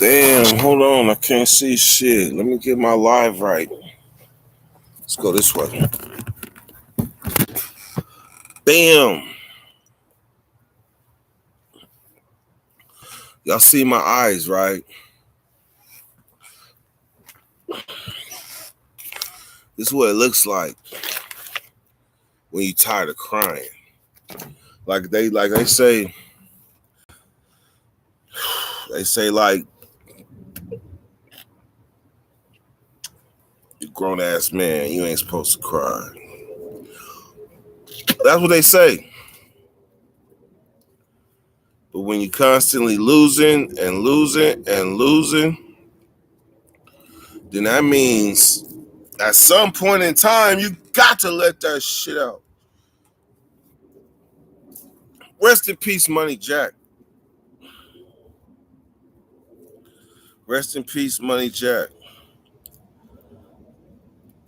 Damn, hold on. I can't see shit. Let me get my live right. Let's go this way. Bam. Y'all see my eyes, right? This is what it looks like when you tired of crying. Like they say like you grown ass man, you ain't supposed to cry. That's what they say. But when you constantly losing and losing and losing, then that means at some point in time you got to let that shit out. Rest in peace, Money Jack. Rest in peace, Money Jack.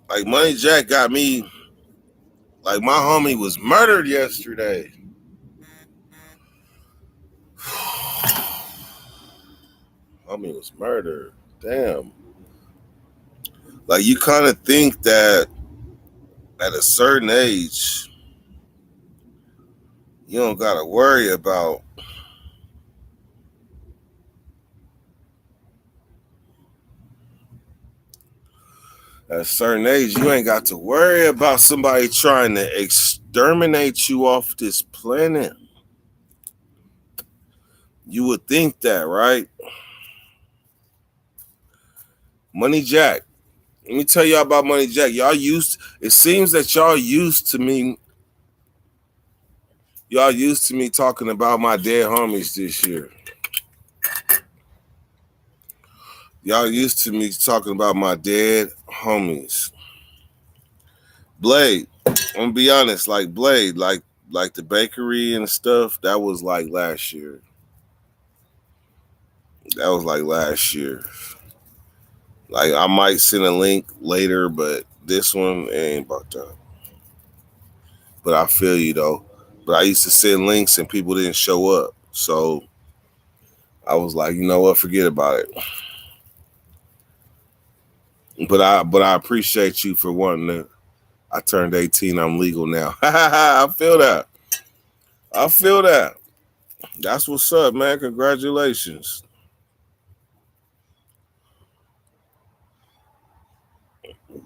Like Money Jack got me. Like my homie was murdered yesterday. Homie was murdered. Damn. Like you kind of think that at a certain age, you don't gotta worry about at a certain age, you ain't got to worry about somebody trying to exterminate you off this planet. You would think that, right? Money Jack. Let me tell y'all about Money Jack. It seems that y'all used to me talking about my dead homies this year. Y'all used to me talking about my dead homies. Blade, I'm gonna be honest, like Blade, like the bakery and stuff, that was like last year. That was like last year. Like I might send a link later, but this one ain't about that. But I feel you though. But I used to send links and people didn't show up. So I was like, you know what, forget about it. But I appreciate you for wanting to. I turned 18, I'm legal now. I feel that. I feel that. That's what's up, man. Congratulations.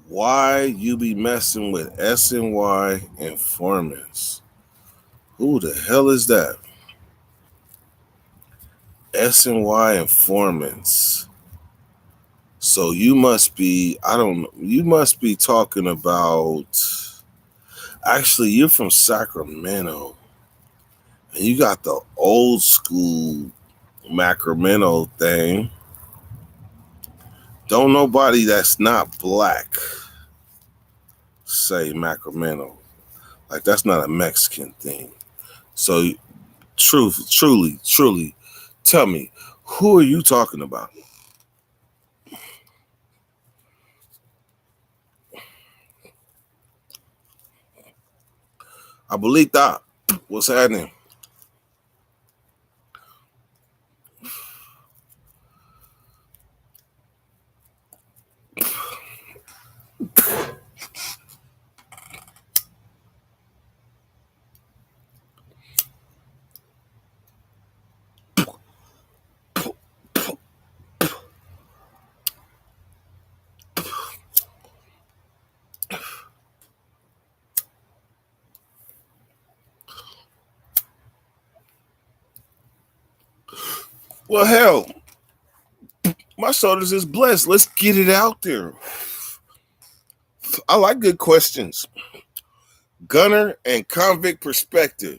Why you be messing with SNY informants? Who the hell is that? SNY informants. So you must be, I don't know, you must be talking about, actually, you're from Sacramento. And you got the old school Sacramento thing. Don't nobody that's not black say Sacramento. Like that's not a Mexican thing. So truly, tell me, who are you talking about? Abuelita, what's happening? Well, hell, my shoulders is blessed. Let's get it out there. I like good questions. Gunner and convict perspective.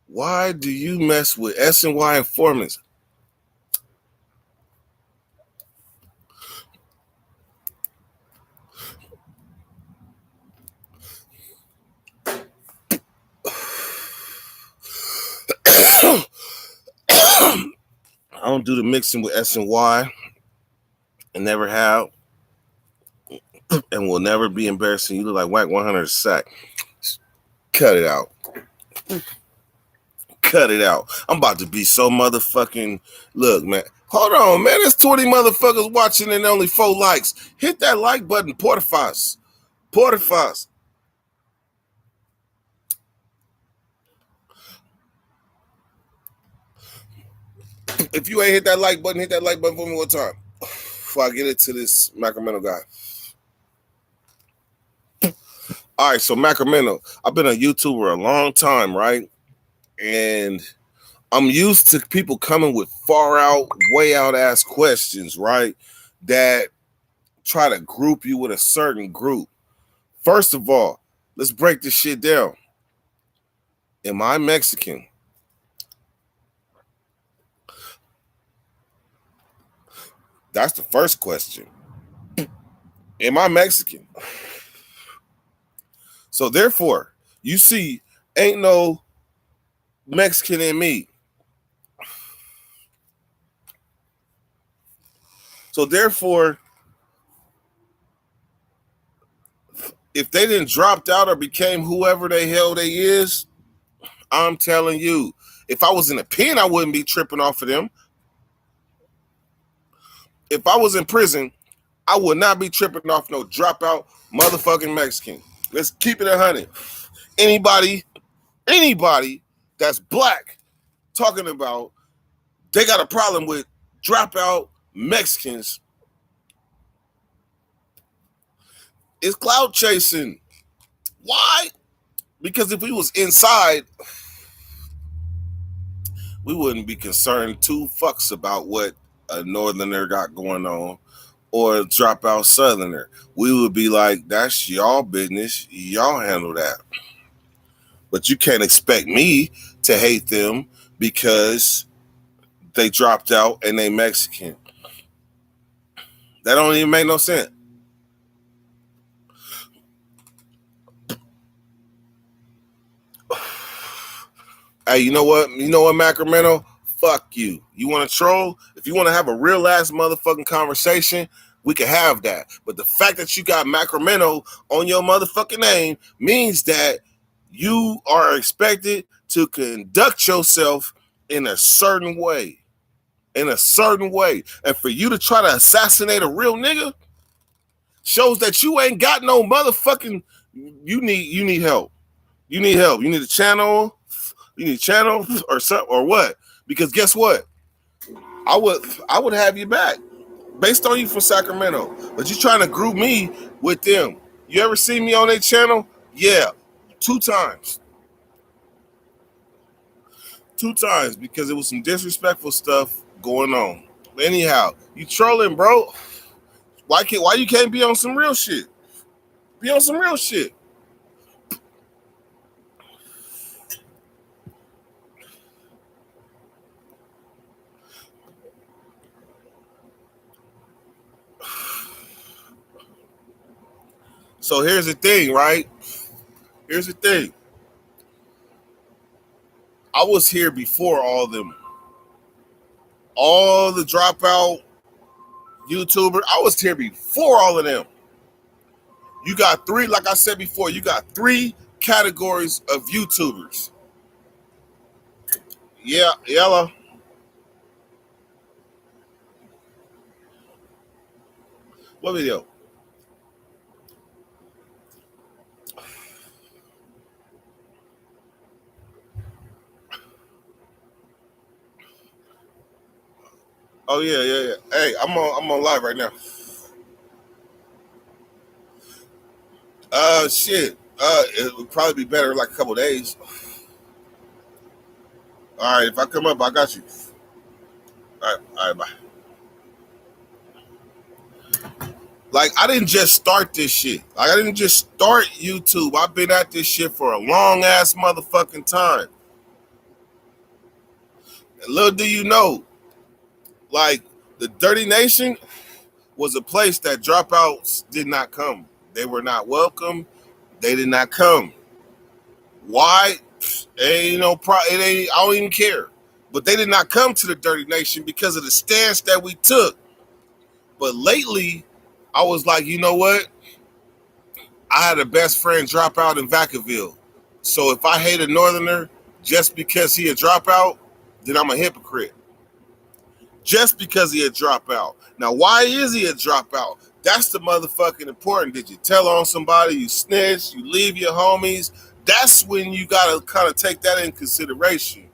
Why do you mess with SNY informants? I don't do the mixing with SNY and never have and will never be embarrassing. You look like Whack 100 sack. Cut it out. Cut it out. I'm about to be so motherfucking. Look, man. Hold on, man. There's 20 motherfuckers watching and only 4 likes. Hit that like button. Porterfaz. Porterfaz. If you ain't hit that like button, hit that like button for me one time. Before I get into this Sacramento guy. All right, so Sacramento. I've been a YouTuber a long time, right? And I'm used to people coming with far out, way out ass questions, right? That try to group you with a certain group. First of all, let's break this shit down. Am I Mexican? That's the first question. Am I Mexican? So therefore, you see, ain't no Mexican in me. So therefore, if they didn't dropped out or became whoever the hell they is, I'm telling you, if I was in a pen, I wouldn't be tripping off of them. If I was in prison, I would not be tripping off no dropout motherfucking Mexican. Let's keep it 100. Anybody that's black talking about they got a problem with dropout Mexicans is cloud chasing. Why? Because if we was inside, we wouldn't be concerned 2 fucks about what a northerner got going on or a dropout southerner. We would be like, that's y'all business. Y'all handle that. But you can't expect me to hate them because they dropped out and they Mexican. That don't even make no sense. Hey, you know what? You know what, Sacramento? Fuck you. You want to troll? If you want to have a real ass motherfucking conversation, we can have that. But the fact that you got Sacramento on your motherfucking name means that you are expected to conduct yourself in a certain way. In a certain way. And for you to try to assassinate a real nigga shows that you ain't got no motherfucking. You need help. You need help. You need a channel. You need a channel or something or what? Because guess what? I would have you back based on you from Sacramento. But you trying to group me with them. You ever see me on their channel? Yeah. 2 times. 2 times because it was some disrespectful stuff going on. Anyhow, you trolling, bro. Why you can't be on some real shit? Be on some real shit. So here's the thing, right? Here's the thing. I was here before all of them. All the dropout YouTuber, I was here before all of them. You got 3, like I said before, you got 3 categories of YouTubers. Yeah, yellow. What video? Oh yeah. Hey, I'm on live right now. Shit. It would probably be better in like a couple days. All right, if I come up, I got you. All right, bye. Like, I didn't just start this shit. Like, I didn't just start YouTube. I've been at this shit for a long ass motherfucking time. And little do you know, like, the Dirty Nation was a place that dropouts did not come. They were not welcome. They did not come. Why? Ain't no it ain't. I don't even care. But they did not come to the Dirty Nation because of the stance that we took. But lately, I was like, you know what? I had a best friend drop out in Vacaville. So if I hate a northerner, just because he a dropout, then I'm a hypocrite. Just because he a dropout. Now, why is he a dropout? That's the motherfucking important. Did you tell on somebody? You snitch? You leave your homies? That's when you gotta kind of take that in consideration.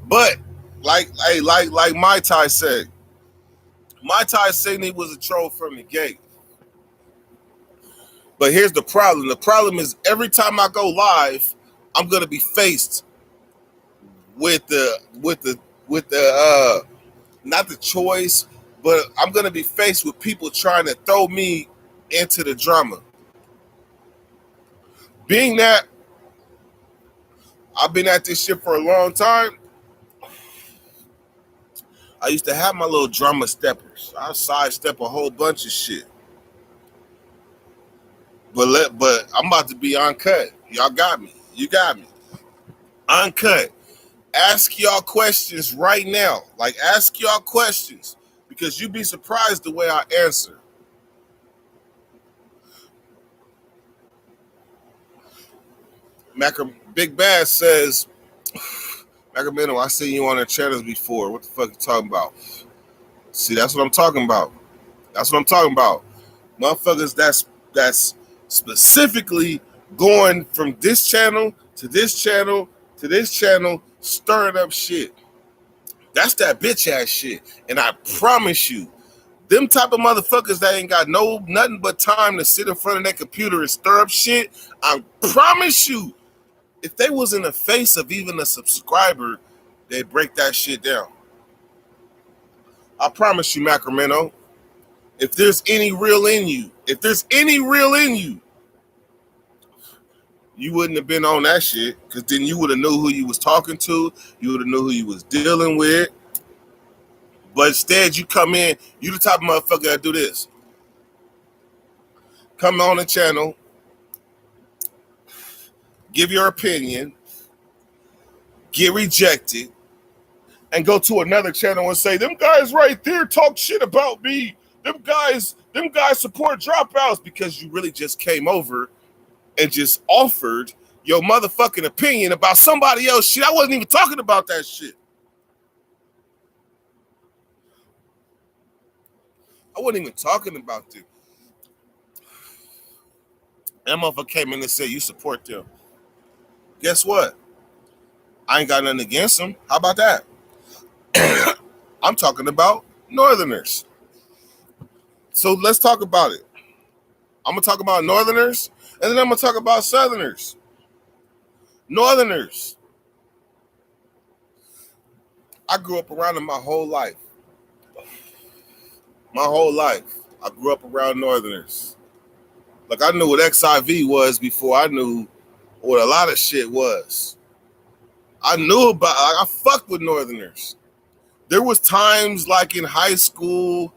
But like Mai Tai said, Mai Tai said he was a troll from the gate. But here's the problem. The problem is every time I go live, I'm gonna be faced with the not the choice, but I'm gonna be faced with people trying to throw me into the drama. Being that I've been at this shit for a long time, I used to have my little drama steppers. I sidestep a whole bunch of shit. But I'm about to be uncut. Y'all got me. You got me. Uncut. Ask y'all questions right now. Like, ask y'all questions because you'd be surprised the way I answer. Big Bass says, Macamino, I seen you on their channels before. What the fuck you talking about? See, that's what I'm talking about. That's what I'm talking about. Motherfuckers that's specifically going from this channel to this channel to this channel, stirring up shit. That's that bitch ass shit. And I promise you, them type of motherfuckers that ain't got nothing but time to sit in front of that computer and stir up shit, I promise you, if they was in the face of even a subscriber, they'd break that shit down. I promise you, Macramento, if there's any real in you, you wouldn't have been on that shit, because then you would have knew who you was talking to, you would have knew who you was dealing with. But instead, you come in, you the type of motherfucker that do this. Come on the channel, give your opinion, get rejected, and go to another channel and say, them guys right there talk shit about me. Them guys support dropouts, because you really just came over and just offered your motherfucking opinion about somebody else shit. I wasn't even talking about that shit. I wasn't even talking about it. That motherfucker came in and said, you support them. Guess what? I ain't got nothing against them. How about that? I'm talking about Northerners. So let's talk about it. I'm going to talk about Northerners, and then I'm going to talk about Southerners. Northerners. I grew up around them my whole life. My whole life. I grew up around Northerners. Like, I knew what XIV was before I knew what a lot of shit was. I knew about, like, I fucked with Northerners. There was times, like, in high school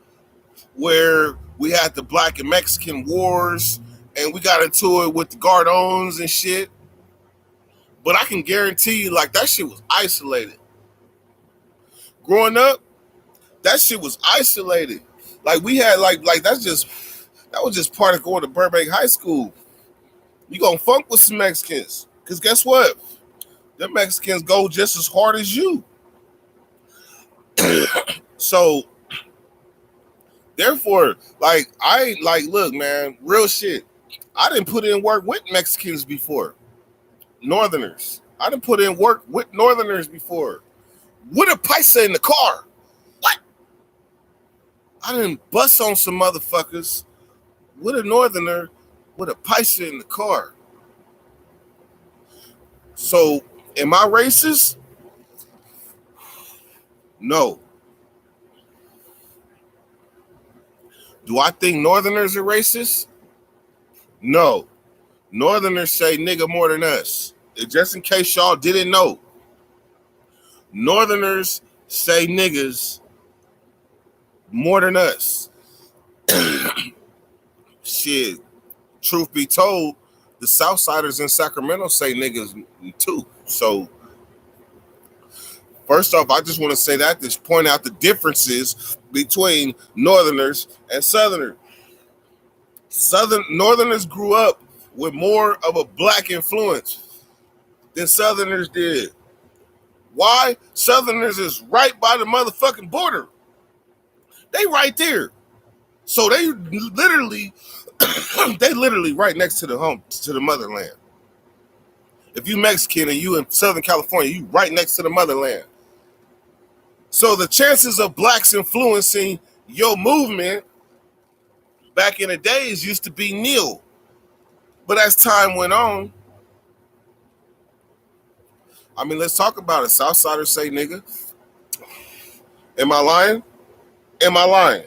where we had the Black and Mexican wars, and we got into it with the Gardones and shit. But I can guarantee you, like, that shit was isolated. Growing up, that shit was isolated. Like, we had, like that was just part of going to Burbank High School. You gonna funk with some Mexicans. Because guess what? Them Mexicans go just as hard as you. So, therefore, like, I ain't, like, look, man, real shit. I didn't put in work with Mexicans before. Northerners. I didn't put in work with Northerners before. With a paisa in the car. What? I didn't bust on some motherfuckers with a Northerner with a paisa in the car. So, am I racist? No. Do I think Northerners are racist? No. Northerners say nigga more than us. Just in case y'all didn't know. Northerners say niggas more than us. Shit. Truth be told, the Southsiders in Sacramento say niggas too. So, first off, I just want to say that, just point out the differences between Northerners and Southerners. Northerners grew up with more of a black influence than Southerners did. Why? Southerners is right by the motherfucking border. They right there. So they literally right next to the motherland. If you Mexican and you in Southern California, you right next to the motherland. So the chances of blacks influencing your movement back in the days used to be nil. But as time went on, I mean, let's talk about it. Southsiders say nigga. Am I lying? Am I lying?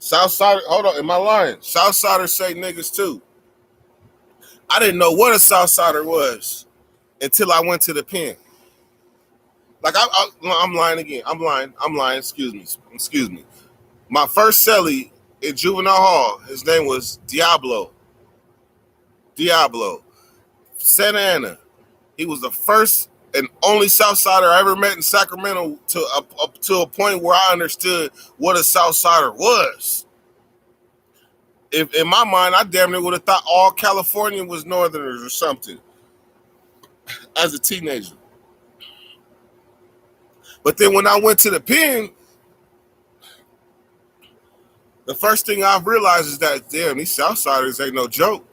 Southsiders, hold on, am I lying? Southsiders say niggas too. I didn't know what a Southsider was until I went to the pen. Like I'm lying again. I'm lying. Excuse me. My first cellie in juvenile hall, his name was Diablo. Santa Ana. He was the first and only Southsider I ever met in Sacramento to a point where I understood what a Southsider was. If in my mind, I damn near would have thought all California was Northerners or something as a teenager. But then when I went to the pen, the first thing I've realized is that, damn, these Southsiders ain't no joke.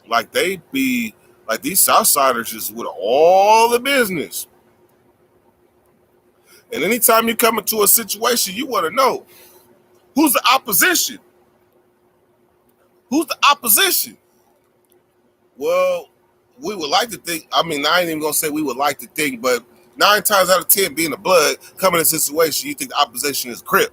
Like they be, like these Southsiders is with all the business. And anytime you come into a situation, you want to know, who's the opposition? Who's the opposition? Well, we would like to think, I mean, I ain't even going to say we would like to think, but 9 times out of 10, being the blood, coming in a situation, you think the opposition is Crip.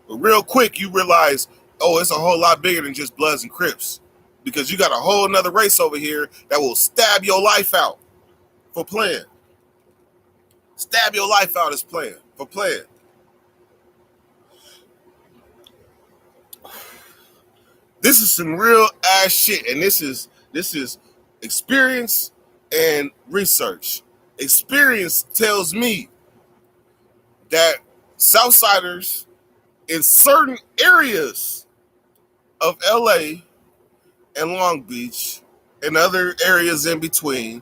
But real quick, you realize, oh, it's a whole lot bigger than just Bloods and Crips. Because you got a whole nother race over here that will stab your life out for playing. Stab your life out as playing, for playing. This is some real ass shit, and this is experience and research. Experience tells me that Southsiders in certain areas of LA and Long Beach and other areas in between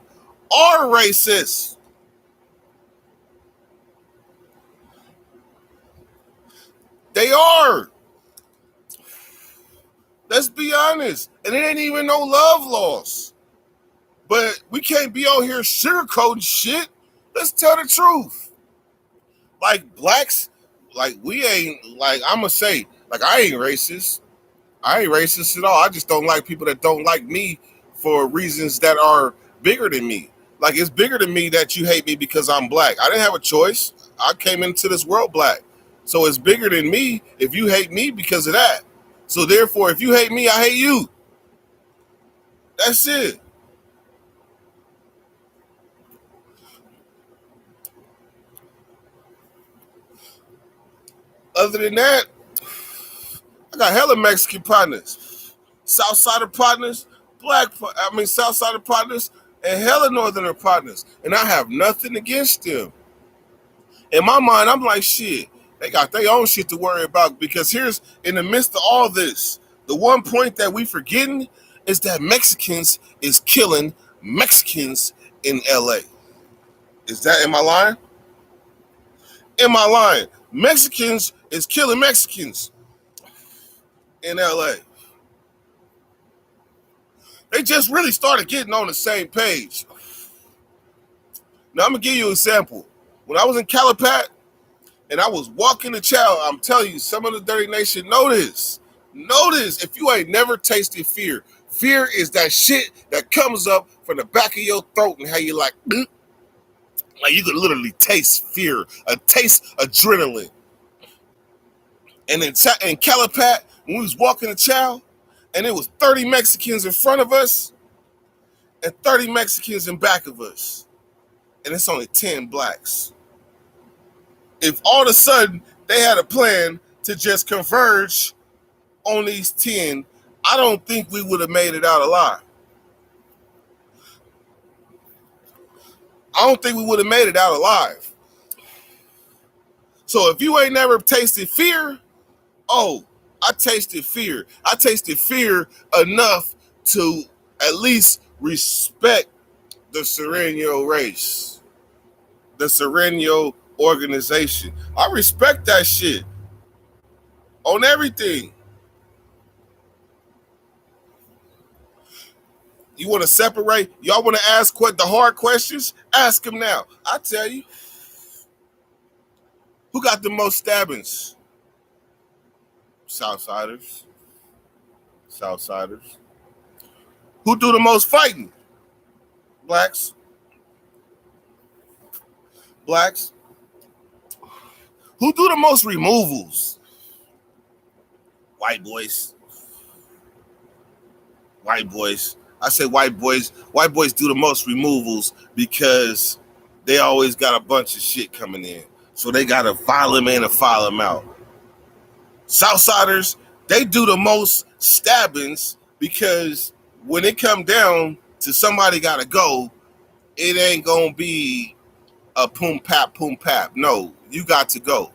are racist. They are. Let's be honest. And it ain't even no love loss. But we can't be out here sugarcoating shit. Let's tell the truth. Like blacks, like we ain't, like I'm going to say, like I ain't racist. I ain't racist at all. I just don't like people that don't like me for reasons that are bigger than me. Like it's bigger than me that you hate me because I'm black. I didn't have a choice. I came into this world black. So it's bigger than me if you hate me because of that. So therefore, if you hate me, I hate you. That's it. Other than that, I got hella Mexican partners, Southsider partners, Southsider partners, and hella Northerner partners. And I have nothing against them. In my mind, I'm like, shit, they got their own shit to worry about because here's, in the midst of all this, the one point that we forgetting is that Mexicans is killing Mexicans in LA. Am I lying? Am I lying? Mexicans is killing Mexicans in LA. They just really started getting on the same page. Now, I'm going to give you an example. When I was in Calipat and I was walking the child, I'm telling you, some of the Dirty Nation know this. Notice if you ain't never tasted fear. Fear is that shit that comes up from the back of your throat and how you like you could literally taste fear, taste adrenaline. And in Calipat, when we was walking the child, and it was 30 Mexicans in front of us and 30 Mexicans in back of us. And it's only 10 blacks. If all of a sudden they had a plan to just converge on these 10, I don't think we would have made it out alive. I don't think we would have made it out alive. So if you ain't never tasted fear, oh, I tasted fear. I tasted fear enough to at least respect the Sereno race, the Sereno organization. I respect that shit on everything. You want to separate? Y'all want to ask the hard questions? Ask them now. I tell you. Who got the most stabbings? Southsiders. Southsiders. Who do the most fighting? Blacks. Blacks. Who do the most removals? White boys. White boys. I say white boys. White boys do the most removals because they always got a bunch of shit coming in. So they got to file them in and file them out. Southsiders, they do the most stabbings because when it come down to somebody got to go, it ain't going to be a poom pap. No, you got to go.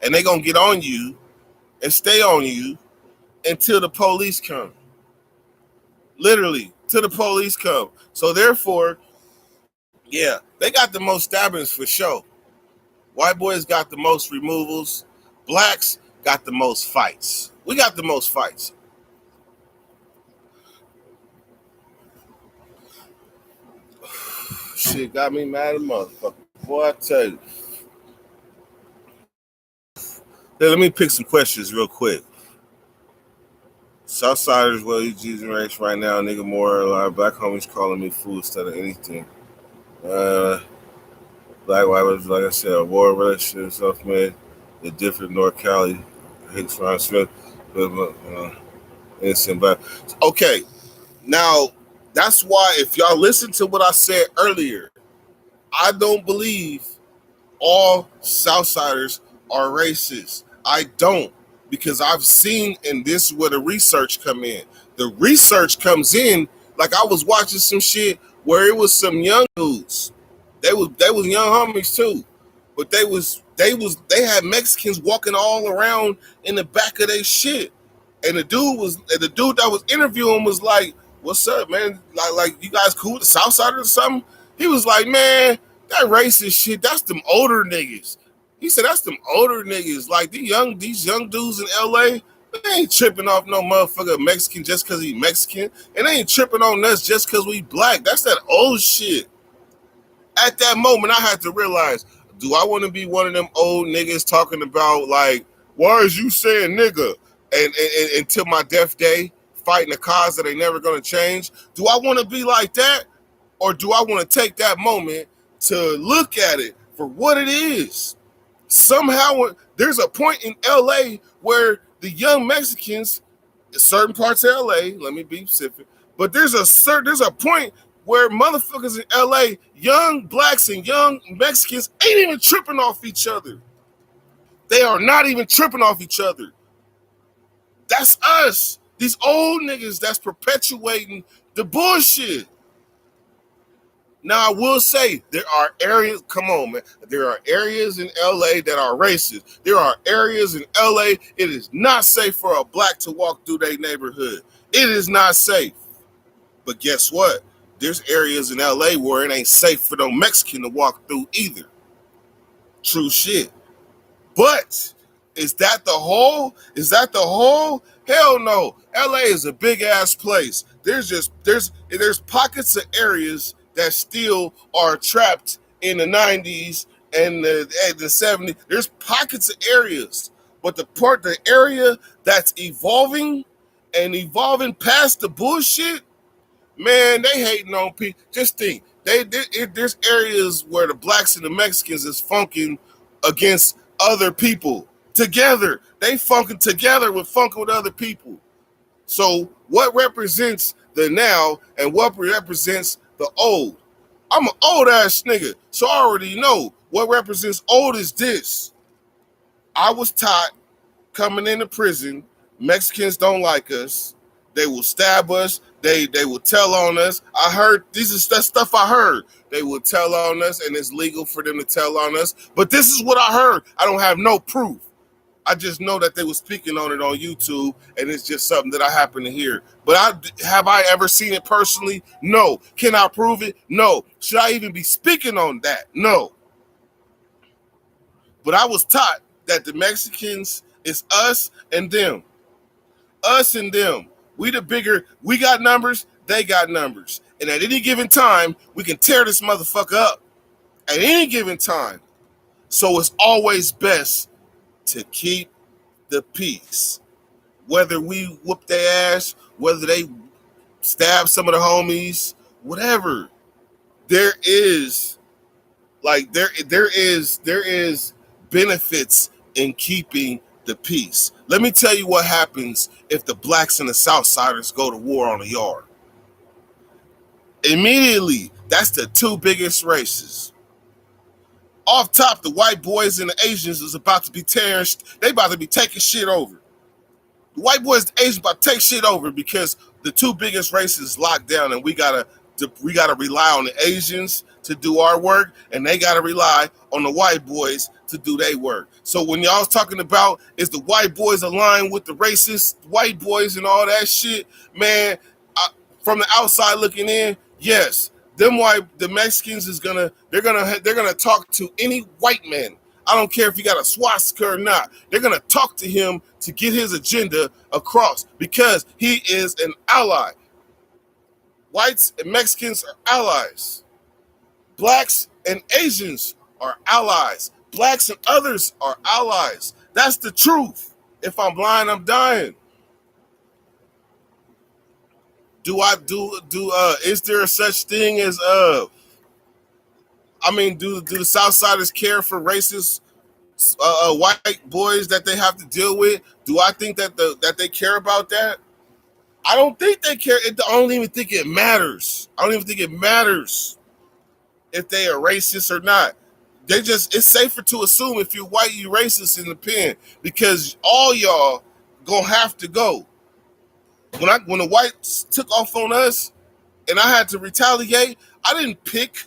And they going to get on you and stay on you until the police come. Literally, till the police come. So therefore, yeah, they got the most stabbings for sure. White boys got the most removals. Blacks got the most fights. We got the most fights. Shit got me mad as motherfucker. Boy, I tell you. Hey, let me pick some questions real quick. Southsiders, well, you Jesus race right now, nigga more. A lot of black homies calling me fool instead of anything. Black, white, like I said, a war relationship, self-made, the different North Cali, Hicks, Ron Smith, innocent black. Okay, now that's why if y'all listen to what I said earlier, I don't believe all Southsiders are racist. I don't, because I've seen, and this is where the research come in. The research comes in, like I was watching some shit where it was some young dudes. They was young homies too, but they had Mexicans walking all around in the back of their shit, and the dude that was interviewing was like, "What's up, man? Like you guys cool with the Southsiders or something?" He was like, "Man, that racist shit, that's them older niggas." He said, "That's them older niggas. Like these young dudes in LA, they ain't tripping off no motherfucker Mexican just because he Mexican, and they ain't tripping on us just because we black. That's that old shit." At that moment, I had to realize, do I want to be one of them old niggas talking about, like, why is you saying nigga? And until my death day, fighting a cause that ain't never going to change? Do I want to be like that? Or do I want to take that moment to look at it for what it is? Somehow, there's a point in LA where the young Mexicans, in certain parts of LA, let me be specific, but there's a point where motherfuckers in LA, young blacks and young Mexicans, ain't even tripping off each other. They are not even tripping off each other. That's us. These old niggas that's perpetuating the bullshit. Now, I will say, there are areas, come on, man. There are areas in LA that are racist. There are areas in LA, it is not safe for a black to walk through their neighborhood. It is not safe. But guess what? There's areas in LA where it ain't safe for no Mexican to walk through either. True shit. But is that the whole? Hell no. LA is a big ass place. There's pockets of areas that still are trapped in the 90s and the 70s. There's pockets of areas. But the area that's evolving past the bullshit, man, they hating on people. Just think, there's areas where the blacks and the Mexicans is funking against other people together. They funking together with other people. So what represents the now and what represents the old? I'm an old ass nigga, so I already know what represents old is this. I was taught coming into prison, Mexicans don't like us. They will stab us. They will tell on us. I heard that stuff I heard. They will tell on us, and it's legal for them to tell on us. But this is what I heard. I don't have no proof. I just know that they were speaking on it on YouTube, and it's just something that I happen to hear. But have I ever seen it personally? No. Can I prove it? No. Should I even be speaking on that? No. But I was taught that the Mexicans is us and them. Us and them. We got numbers, they got numbers. And at any given time, we can tear this motherfucker up. At any given time. So it's always best to keep the peace. Whether we whoop their ass, whether they stab some of the homies, whatever. There is benefits in keeping the peace. Let me tell you what happens if the blacks and the Southsiders go to war on a yard. Immediately, that's the two biggest races. Off top, the white boys and the Asians is about to be they about to be taking shit over. The white boys and the Asians about to take shit over because the two biggest races locked down, and we gotta rely on the Asians to do our work, and they gotta rely on the white boys to do their work. So when y'all's talking about is the white boys aligned with the racist white boys and all that shit, man, from the outside looking in, yes, the Mexicans they're gonna talk to any white man. I don't care if he got a swastika or not. They're gonna talk to him to get his agenda across because he is an ally. Whites and Mexicans are allies. Blacks and Asians are allies. Blacks and others are allies. That's the truth. If I'm blind, I'm dying. Is there a such thing as do the Southsiders care for racist white boys that they have to deal with? Do I think that they care about that? I don't think they care. I don't even think it matters. I don't even think it matters if they are racist or not. It's safer to assume if you're white, you racist in the pen because all y'all gonna have to go. When the whites took off on us and I had to retaliate, I didn't pick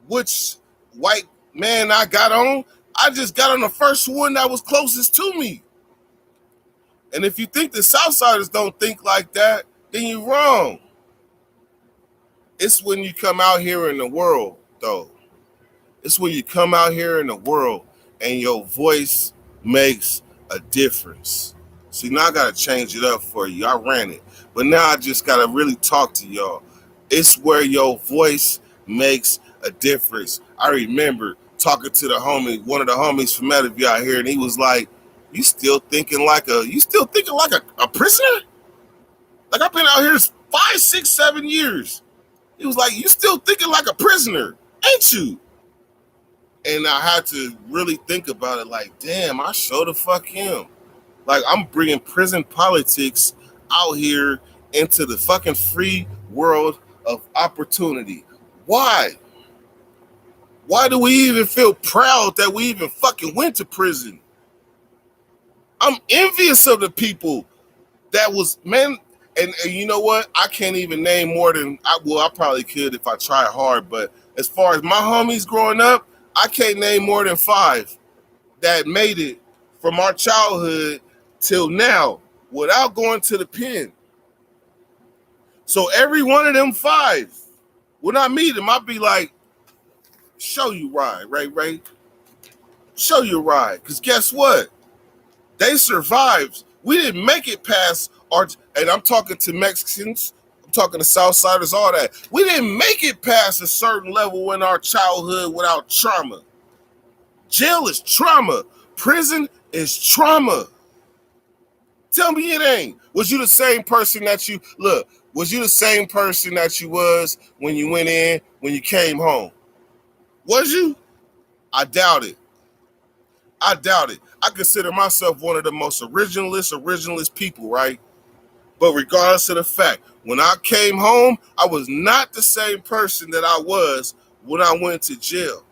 which white man I got on. I just got on the first one that was closest to me. And if you think the Southsiders don't think like that, then you're wrong. It's when you come out here in the world, though. It's when you come out here in the world and your voice makes a difference. See, now I got to change it up for you. I ran it. But now I just got to really talk to y'all. It's where your voice makes a difference. I remember talking to one of the homies from Meadowview out here, and he was like, you still thinking like a prisoner? Like, I've been out here 5, 6, 7 years. He was like, you still thinking like a prisoner, ain't you? And I had to really think about it like, damn, I sure the fuck am. Like, I'm bringing prison politics out here into the fucking free world of opportunity. Why? Why do we even feel proud that we even fucking went to prison? I'm envious of the people that was, man, and you know what? I can't even name more than, I probably could if I tried hard, but as far as my homies growing up, I can't name more than 5 that made it from our childhood till now without going to the pen. So every one of them 5, when I meet them, I'll be like, show you right? Show you right. Because guess what? They survived. We didn't make it past and I'm talking to Mexicans, I'm talking to Southsiders, all that. We didn't make it past a certain level in our childhood without trauma. Jail is trauma. Prison is trauma. Tell me it ain't. Was you the same person that you was when you went in, when you came home? Was you? I doubt it. I consider myself one of the most originalist people, right? But regardless of the fact, when I came home, I was not the same person that I was when I went to jail.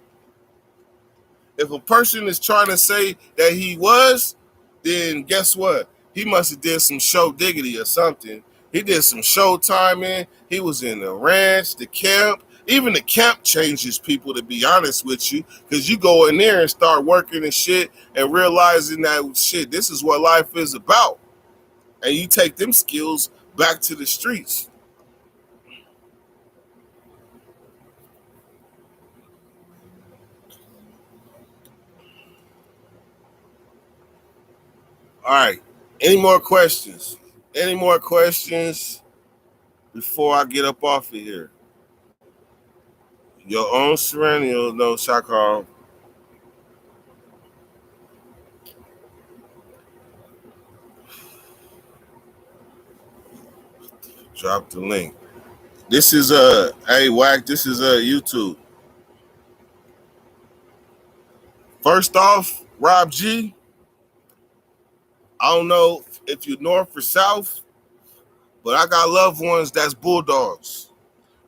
If a person is trying to say that he was, then guess what? He must have did some show diggity or something, He did some showtiming. He was in the ranch, the camp. Even the camp changes people, to be honest with you, because you go in there and start working and shit and realizing that shit, this is what life is about. And you take them skills back to the streets. All right. Any more questions? Any more questions before I get up off of here? Your own serenity, no Shakar. Drop the link. This is hey Wack, this is YouTube. First off, Rob G, I don't know if you're north or south, but I got loved ones that's bulldogs.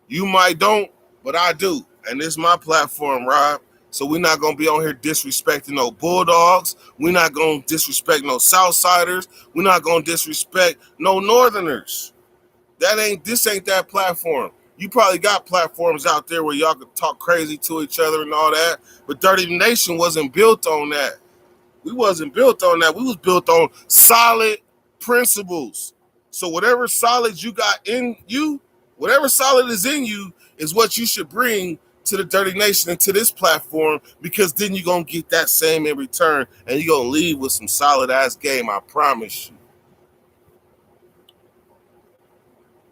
You might don't, but I do. And this is my platform, Rob. So we're not gonna be on here disrespecting no bulldogs. We're not gonna disrespect no Southsiders. We're not gonna disrespect no Northerners. This ain't that platform. You probably got platforms out there where y'all could talk crazy to each other and all that, but Dirty Nation wasn't built on that. We wasn't built on that. We was built on solid principles. So whatever solid you got in you, whatever solid is in you is what you should bring to the Dirty Nation and to this platform, because then you're going to get that same in return and you're going to leave with some solid ass game, I promise you.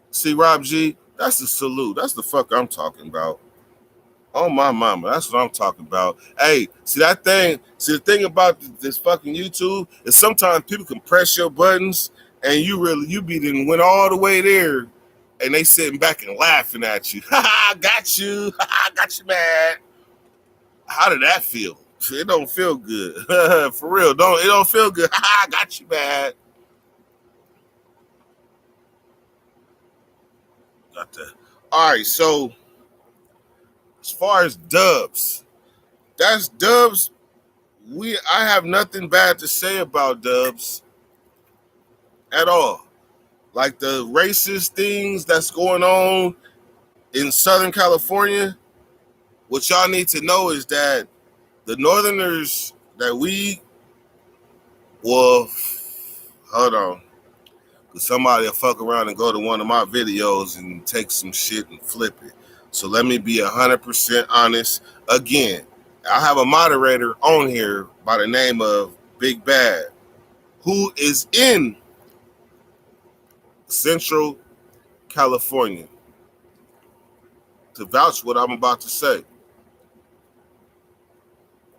See, Rob G, that's the salute. That's the fuck I'm talking about. Oh, my mama. That's what I'm talking about. Hey, see that thing? See, the thing about this fucking YouTube is sometimes people can press your buttons and you be didn't went all the way there and they sitting back and laughing at you. Ha, got you. Ha, got you mad. How did that feel? It don't feel good. For real. It don't feel good. Ha, got you mad. Got that. All right, so as far as Dubs, that's Dubs. I have nothing bad to say about Dubs at all. Like the racist things that's going on in Southern California, what y'all need to know is that the Northerners that hold on, because somebody will fuck around and go to one of my videos and take some shit and flip it. So let me be 100% honest. Again, I have a moderator on here by the name of Big Bad, who is in Central California to vouch what I'm about to say.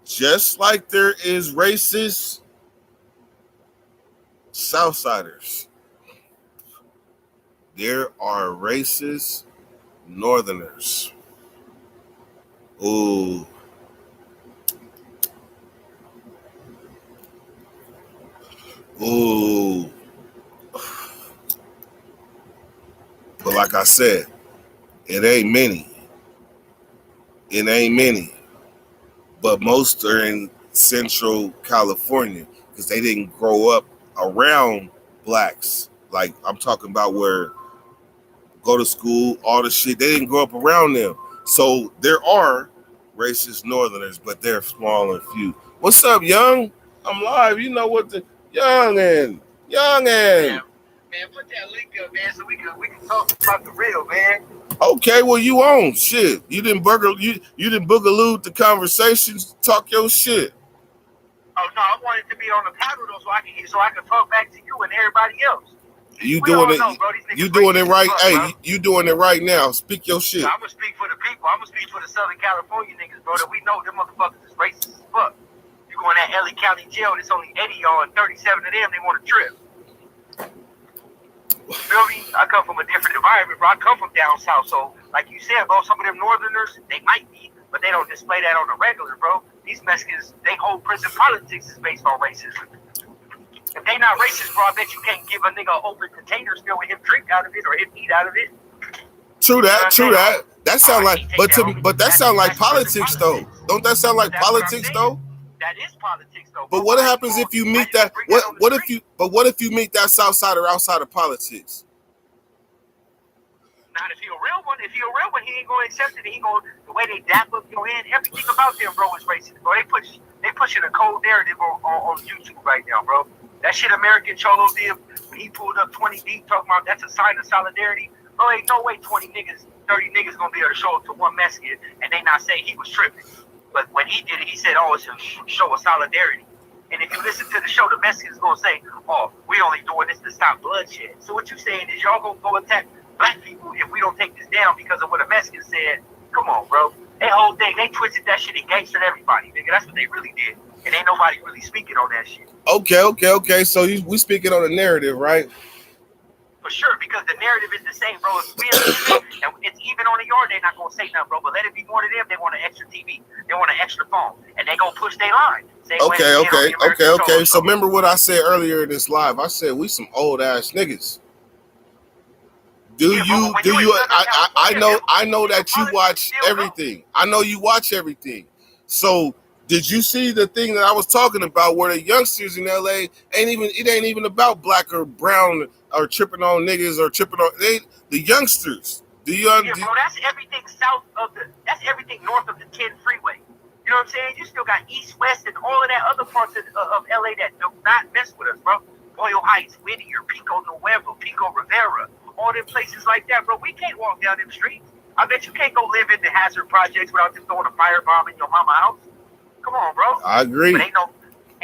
Just like there is racist Southsiders, there are racist Northerners. Ooh. Ooh. But like I said, it ain't many. It ain't many. But most are in Central California because they didn't grow up around blacks. Like I'm talking about where go to school, all the shit. They didn't grow up around them. So there are racist Northerners, but they're small and few. What's up, Young? I'm live. You know what the Young and. Man, put that link up, man, so we can talk about the real, man. Okay, well you on shit. You didn't boogaloo the conversations. Talk your shit. Oh no, I wanted to be on the panel though, so I can talk back to you and everybody else. You doing it? Know, you doing it right? Hey, you doing it right now? Speak your shit. I'm gonna speak for the people. I'm gonna speak for the Southern California niggas, bro. That we know them motherfuckers is racist as fuck. You go in that LA County jail, it's only 80 y'all and 37 of them. They want a trip. Feel me? I come from a different environment, bro. I come from down south, so like you said, bro, some of them Northerners, they might be, but they don't display that on the regular, bro. These Mexicans, they whole prison politics is based on racism. If they not racist, bro, I bet you can't give a nigga an open container still with him drink out of it or him eat out of it. True that, true that. That sound like, but that sound like politics though. Don't that sound like politics though? That is politics though. But what happens if you meet that? What if you meet that Southsider outside of politics? Not if he a real one. If he a real one, he ain't gonna accept it. He gonna the way they dap up your head. Everything about them, bro, is racist. Bro, they pushing a cold narrative on YouTube right now, bro. That shit American Cholo did when he pulled up 20 deep, talking about that's a sign of solidarity. Bro, ain't no way 20 niggas, 30 niggas gonna be able to show up to one Mexican and they not say he was tripping. But when he did it, he said, "Oh, it's a show of solidarity." And if you listen to the show, the Mexicans gonna say, "Oh, we only doing this to stop bloodshed." So what you saying is y'all gonna go attack black people if we don't take this down because of what a Mexican said? Come on, bro. That whole thing, they twisted that shit and gangstered everybody, nigga. That's what they really did. And ain't nobody really speaking on that shit. Okay. So we speaking on the narrative, right? For sure, because the narrative is the same, bro. If we and it's even on the yard, they're not gonna say nothing, bro. But let it be more to them. They want an extra TV, they want an extra phone, and they gonna push their line. Okay. So remember what I said earlier in this live? I said we some old ass niggas. I know that you watch everything. I know you watch everything. So did you see the thing that I was talking about where the youngsters in LA it ain't even about black or brown or tripping on niggas or tripping on the youngsters. Bro, that's everything that's everything north of the 10 freeway. You know what I'm saying? You still got east, west, and all of that other parts of LA that do not mess with us, bro. Boyle Heights, Whittier, Pico Nuevo, Pico Rivera, all them places like that, bro. We can't walk down them streets. I bet you can't go live in the hazard projects without just throwing a firebomb in your mama's house. Come on, bro. I agree. But ain't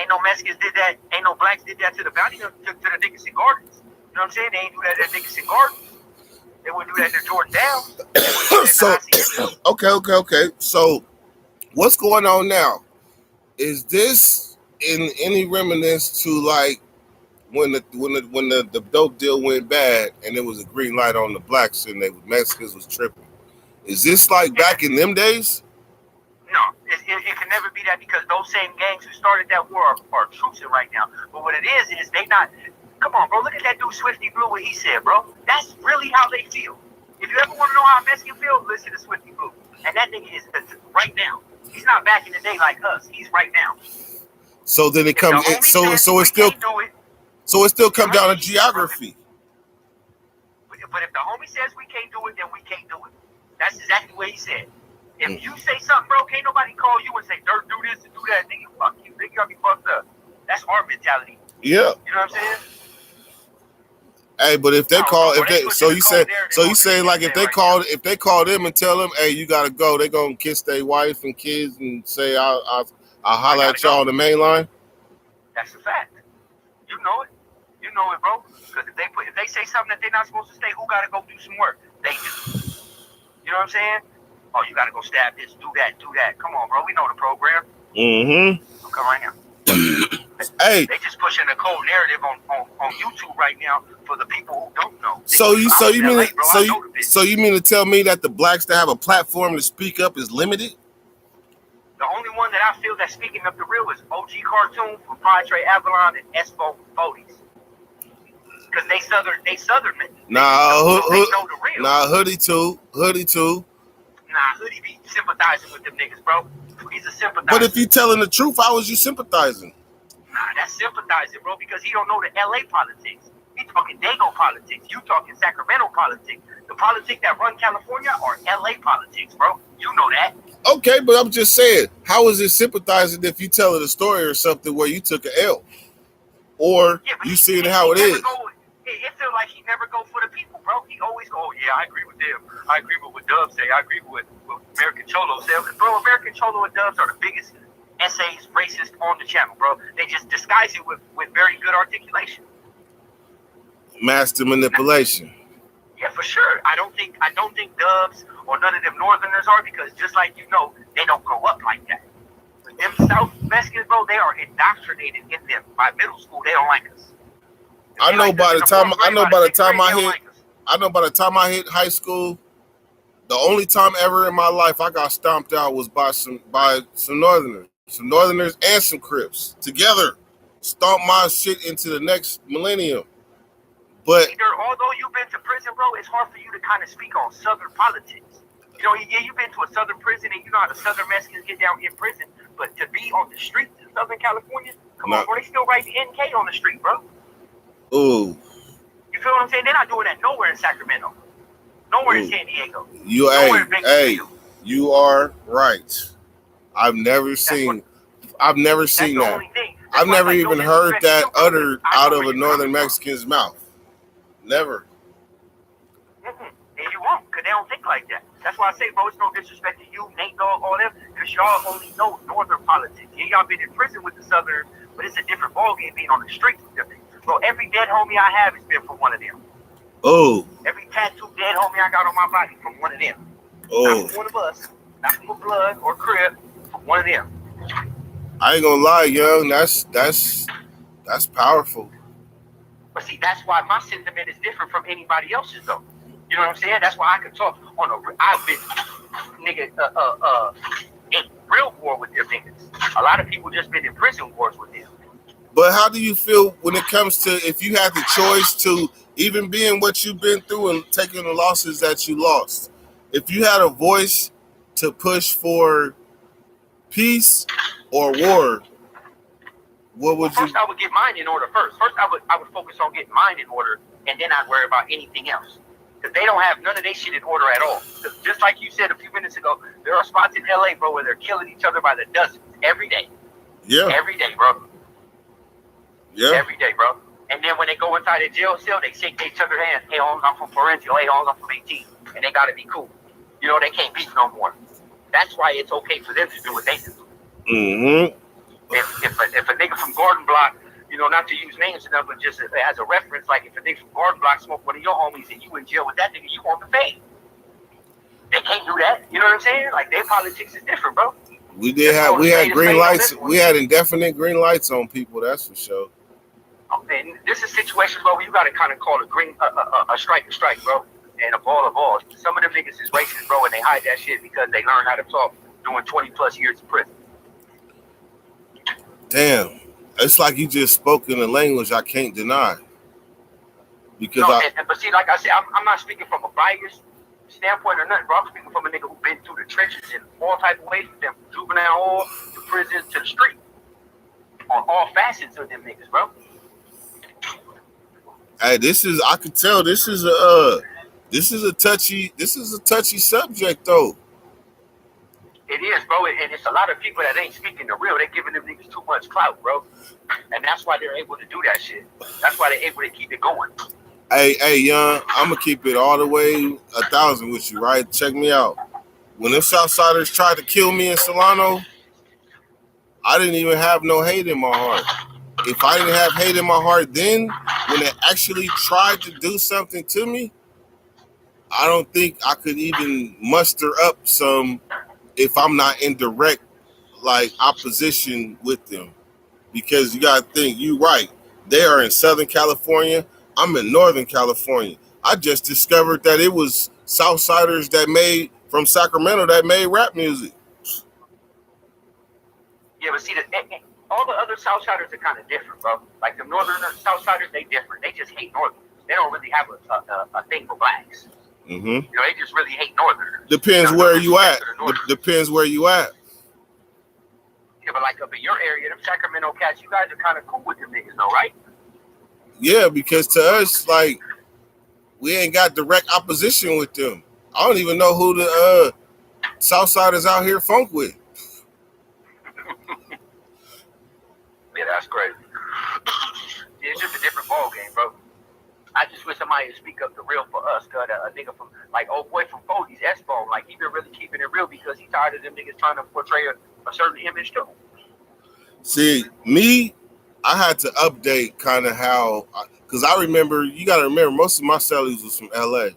no Mexicans did that. Ain't no blacks did that to the bounty to the Dickinson Gardens. You know what I'm saying? They ain't do that at Dickinson Gardens. They wouldn't do that to Jordan Downs. Okay. So what's going on now? Is this in any reminiscence to like when the dope deal went bad and there was a green light on the blacks and the Mexicans was tripping? Is this like back in them days? No, it can never be that because those same gangs who started that war are trucing right now. But what it is they not. Come on, bro. Look at that dude Swifty Blue. What he said, bro. That's really how they feel. If you ever want to know how a Mexican feels, listen to Swifty Blue. And that nigga is right now. He's not back in the day like us. He's right now. So then it comes. So it still comes down to geography. But if the homie says we can't do it, then we can't do it. That's exactly what he said. If you say something, bro, can't nobody call you and say, "Dirt, do this and do that." Nigga, fuck you. Nigga, you gotta be fucked up. That's our mentality. Yeah. You know what I'm saying? Hey, but if they call, you say like if they call them and tell them, "Hey, you gotta go," they gonna kiss their wife and kids and say, "I'll holler at y'all on the main line." That's a fact. You know it, bro. Because if they say something that they're not supposed to say, who gotta go do some work? They do. You know what I'm saying? Oh, you gotta go stab this, do that. Come on, bro. We know the program. Mm-hmm. Come right now. Hey, they just pushing a cold narrative on YouTube right now for the people who don't know. So you mean to tell me that the blacks that have a platform to speak up is limited? The only one that I feel that's speaking up the real is OG Cartoon from Padre Avalon and Espo Bodie's. Because they southern men. They know the real. Hoodie too. Hoodie be sympathizing with them niggas, bro. He's a sympathizer. But if you telling the truth, how is you sympathizing? That's sympathizing, bro, because he don't know the LA politics. He talking Dago politics. You talking Sacramento politics. The politics that run California are LA politics, bro. You know that. Okay, but I'm just saying, how is it sympathizing if you telling a story or something where you took an L? Or you seeing how it is? It feels like he never go for the people, bro. He always go, "Oh, yeah, I agree with them. I agree with what Dubs say. I agree with what American Cholo said." Bro, American Cholo and Dubs are the biggest essays racist on the channel, bro. They just disguise it with very good articulation. Master manipulation. Yeah, for sure. I don't think Dubs or none of them Northerners are, because just like you know, they don't grow up like that. But them South Mexicans, bro, they are indoctrinated in them. By middle school, they don't like us. I know by the time I hit high school, the only time ever in my life I got stomped out was by some Northerners and some Crips together. Stomp my shit into the next millennium. But although you've been to prison, bro, it's hard for you to kind of speak on Southern politics. You know, yeah, you've been to a Southern prison and you know how the Southern Mexicans get down in prison, but to be on the streets in Southern California, come on, bro, they still write the NK on the street, bro. Ooh. You feel what I'm saying? They're not doing that nowhere in Sacramento. Nowhere in San Diego. You, Nowhere in hey, you are right. I've never That's seen that's the that. only thing. I've That's why, never like, no even heard disrespect to that you, bro, 'cause uttered I out know of where a you're northern coming from. Mexican's mouth. Never. And you won't, because they don't think like that. That's why I say, bro, it's no disrespect to you, Nate Dogg, all them, because y'all only know northern politics. Yeah, y'all been in prison with the southern, but it's a different ballgame being on the streets with them. Bro, every dead homie I have has been from one of them. Oh. Every tattooed dead homie I got on my body from one of them. Oh. Not from one of us, not from a blood or crib, from one of them. I ain't gonna lie, young. That's powerful. But see, that's why my sentiment is different from anybody else's, though. You know what I'm saying? That's why I can talk on a. I've been, nigga, in real war with them niggas. A lot of people just been in prison wars with them. But how do you feel when it comes to if you had the choice to even being what you've been through and taking the losses that you lost? If you had a voice to push for peace or war, what would first, I would get mine in order first. First, I would focus on getting mine in order, and then I'd worry about anything else. Because they don't have none of their shit in order at all. Just like you said a few minutes ago, there are spots in LA, bro, where they're killing each other by the dozens every day. Yeah. Every day, bro. Yeah. Every day, bro. And then when they go inside a jail cell, they shake each other's hands. Hey, Holmes, I'm from Florencio. Hey, Holmes, I'm from 18. And they got to be cool. You know, they can't beef no more. That's why it's okay for them to do what they do. Mm-hmm. If a nigga from Garden Block, you know, not to use names enough, but just as a reference, like if a nigga from Garden Block smoke one of your homies and you in jail with that nigga, you want the fame. They can't do that. You know what I'm saying? Like, their politics is different, bro. We had green lights. We had indefinite green lights on people. That's for sure. And this is a situation, bro, where you got to kind of call a strike, bro, and a ball. Some of them niggas is racist, bro, and they hide that shit because they learn how to talk doing 20 plus years in prison. Damn, it's like you just spoke in a language I can't deny. Because but see, like I said, I'm not speaking from a biased standpoint or nothing, bro. I'm speaking from a nigga who's been through the trenches in all type of ways, from juvenile hall to prison to the street, on all facets of them niggas, bro. Hey, I could tell this is a touchy subject though. It is, bro, and it's a lot of people that ain't speaking the real. They're giving them niggas too much clout, bro, and that's why they're able to do that shit. That's why they're able to keep it going. Hey, young, I'm gonna keep it all the way 1,000 with you, right? Check me out. When them Southsiders tried to kill me in Solano, I didn't even have no hate in my heart. If I didn't have hate in my heart then, when they actually tried to do something to me, I don't think I could even muster up some if I'm not in direct like opposition with them. Because you gotta think, you right. They are in Southern California. I'm in Northern California. I just discovered that it was Southsiders from Sacramento that made rap music. Yeah, but see, all the other Southsiders are kind of different, bro. Like the Northern Southsiders, they different. They just hate Northerners. They don't really have a thing for blacks. Mm-hmm. You know, they just really hate Northerners. Depends where you at. Depends where you at. Yeah, but like up in your area, them Sacramento cats, you guys are kind of cool with them niggas, though, right? Yeah, because to us, like, we ain't got direct opposition with them. I don't even know who the Southsiders out here funk with. Yeah, that's crazy. It's just a different ball game, bro. I just wish somebody would speak up the real for us, cause a nigga from like old boy from Foley's S-Bone, like he been really keeping it real because he tired of them niggas trying to portray a certain image too. See, me, I had to update kind of how, because I remember, you got to remember, most of my cellies was from LA.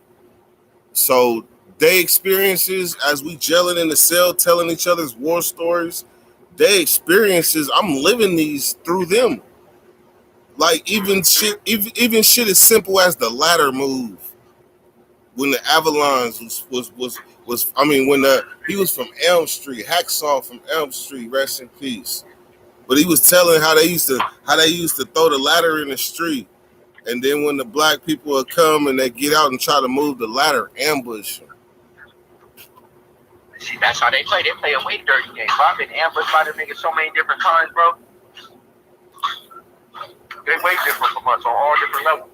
So they experiences as we gelling in the cell, telling each other's war stories, they experiences, I'm living these through them. Like even shit as simple as the ladder move. When the Avalons was I mean, when he was from Elm Street, Hacksaw from Elm Street, rest in peace. But he was telling how they used to throw the ladder in the street, and then when the black people would come and they get out and try to move the ladder, ambush them. See, that's how they play. They play a way dirty game. I've been ambushed by them niggas so many different times, bro. They're way different from us on all different levels.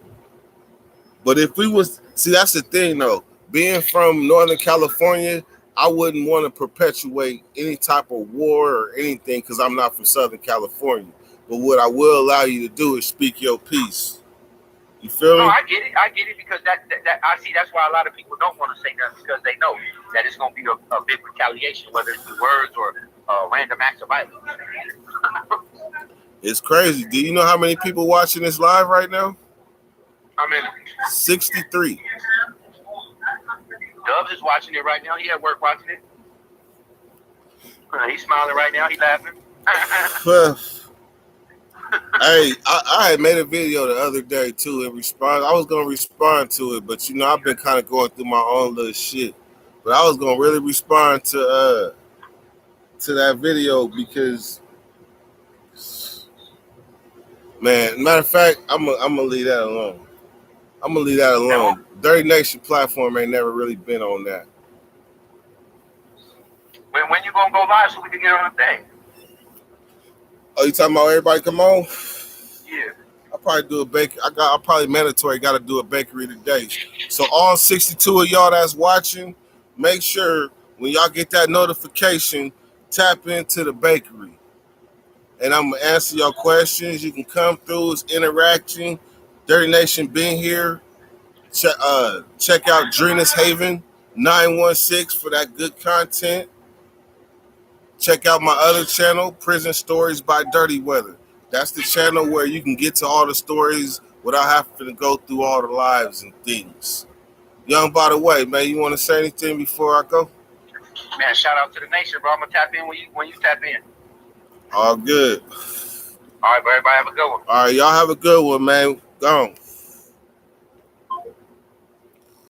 But if we was, see, that's the thing though. being from Northern California, I wouldn't want to perpetuate any type of war or anything because I'm not from Southern California. But what I will allow you to do is speak your piece. You feel me? No, I get it because that I see. That's why a lot of people don't want to say nothing because they know that it's going to be a big retaliation, whether it's through words or random acts of violence. It's crazy. Do you know how many people watching this live right now? I mean, 63. Dubs is watching it right now. He at work watching it. He's smiling right now. He laughing. Hey, I had made a video the other day too in response. I was gonna respond to it, but I've been kind of going through my own little shit. But I was gonna really respond to that video because, man, matter of fact, I'm gonna leave that alone. Dirty Nation platform ain't never really been on that. When you gonna go live so we can get on the thing? Oh, you talking about everybody come on? Yeah. I'll probably do a bakery. I probably mandatory got to do a bakery today. So all 62 of y'all that's watching, make sure when y'all get that notification, tap into the bakery. And I'm going to answer your questions. You can come through. It's interacting. Dirty Nation being here. Check out Drena's Haven 916 for that good content. Check out my other channel, Prison Stories by Dirty Weather. That's the channel where you can get to all the stories without having to go through all the lives and things. Young, by the way, man, you want to say anything before I go? Man, shout out to the nation, bro. I'm gonna tap in when you tap in. All good. All right, bro. Everybody have a good one. All right, y'all have a good one, man. Gone.